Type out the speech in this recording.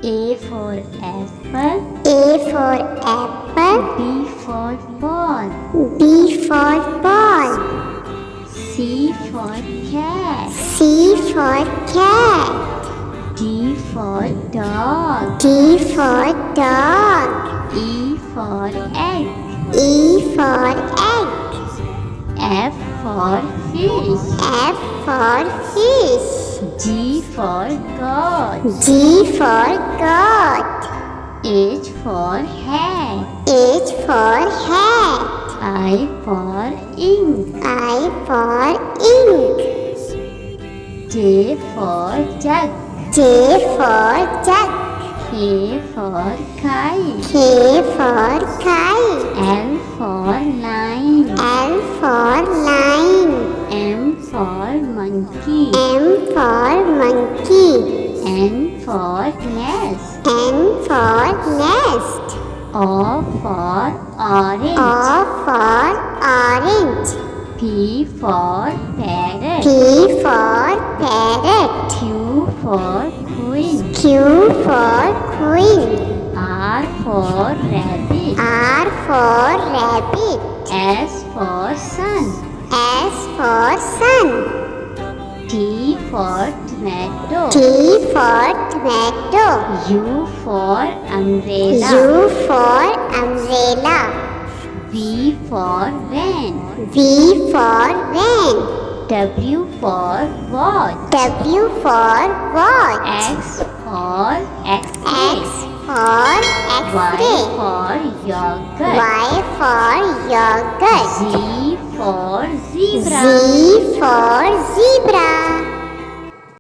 A for apple. A for apple. B for ball. B for ball. C for cat. C for cat. D for dog. D for dog. E for egg. E for egg. F for fish. F for fish. G for goat. G for goat. H for hat. H for hat. I for ink. I for ink. J for jug. J for jug. K for kite. K for kite. L for line. L for line. M for monkey. M for monkey. N for nest. N for nest. O for orange. O for orange. P for parrot. P for parrot. Q for queen. Q for queen. R for rabbit. R for rabbit. S for sun. S for sun. T for tomato. T for tomato. U for umbrella. U for umbrella. V for van. V for van. W for watch. W for watch. X for X X-ray. for Y X-ray. for yogurt. Y for yogurt. Z for zebra. Z for zebra.